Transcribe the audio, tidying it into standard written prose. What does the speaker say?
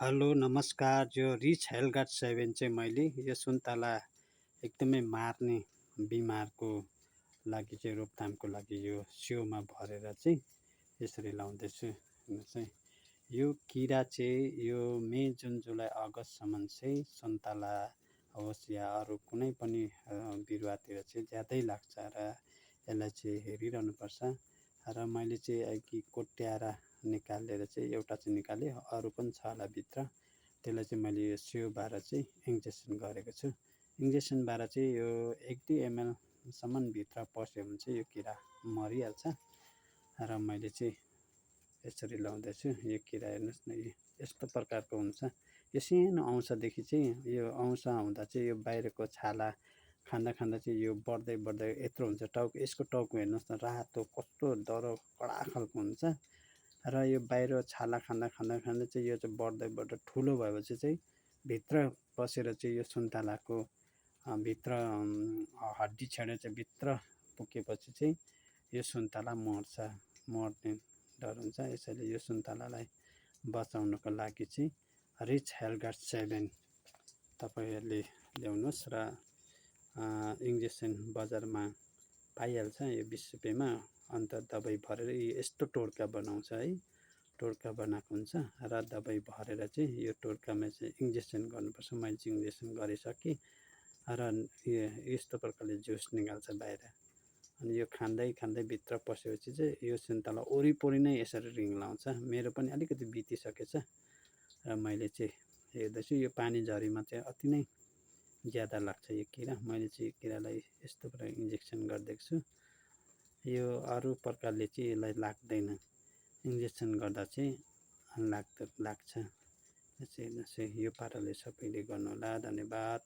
Hello नमस्कार। जो rich हेलगार्ड 7 चाहिँ मैले यो सुन्तला एकदमै मार्ने बिमारको लागि चाहिँ रोकथामको लागि यो सियोमा भरेर चाहिँ यसरी लाउँदैछु। हेर्नुहोस् है, यो किरा चाहिँ यो मे जुन जुलाई अगस्तसम्म चाहिँ सुन्तला होस् या अरू कुनै पनि बिरुवातिर चाहिँ ज्यादै लाग्छ र यसलाई चाहिँ हेरिरहनुपर्छ। र मैले चाहिँ अघि कोट्याएर निकालेर चाहिँ एउटा चाहिँ निकालेँ, अरू पनि छ होला भित्र। त्यसलाई चाहिँ मैले यो सियोबाट चाहिँ इन्जेक्सन गरेको छु। इन्जेक्सनबाट चाहिँ यो 1-2 ml भित्र पस्यो भने चाहिँ यो किरा मरिहाल्छ। र मैले चाहिँ यसरी लाउँदैछु। यो किरा हेर्नुहोस् न, यस्तो प्रकारको हुन्छ। यो सानो अंशदेखि चाहिँ यो अंश हुँदा चाहिँ यो बाहिरको छाला खाँदा खाँदा चाहिँ यो बढ्दै बढ्दै यत्रो हुन्छ। टाउको, यसको टाउको हेर्नुहोस् न, रातो कस्तो डह्रो कडा खालको हुन्छ। र यो बाहिर छाला खाँदा खाँदा खाँदा चाहिँ यो चाहिँ बढ्दै बढ्दै ठुलो भएपछि चाहिँ भित्र पसेर चाहिँ यो सुन्तलाको भित्र हड्डी छेडेर चाहिँ भित्र पुगेपछि चाहिँ यो सुन्तला मर्ने डर हुन्छ। यसैले यो सुन्तलालाई बचाउनको लागि चाहिँ रिच हेलगार्ड 7 तपाईँहरूले ल्याउनुहोस् र इन्जेक्सन बजारमा पाइहाल्छ यो 20 रुपियाँमा। अन्त दबाई भरेर यस्तो टोड्का बनाउँछ है, टोड्का बनाएको हुन्छ र दबाई भरेर चाहिँ यो टोड्कामा चाहिँ इन्जेक्सन गर्नुपर्छ। मैले चाहिँ इन्जेक्सन गरिसकेँ र यस्तो प्रकारले जुस निकाल्छ बाहिर। अनि यो खाँदै खाँदै भित्र पसेपछि चाहिँ यो सुन्तला वरिपरि नै यसरी रिङ लाउँछ। मेरो पनि अलिकति बितिसकेछ र मैले चाहिँ हेर्दैछु यो पानी झरीमा चाहिँ अति नै ज्यादा लाग्छ यो किरा। मैले चाहिँ यो किरालाई यस्तो प्रकार इन्जेक्सन गरिदिएको छु। यो अरू प्रकारले चाहिँ यसलाई लाग्दैन, इन्जेक्सन गर्दा चाहिँ लाग्छ। यसै यो पाराले सबैले गर्नुहोला। धन्यवाद।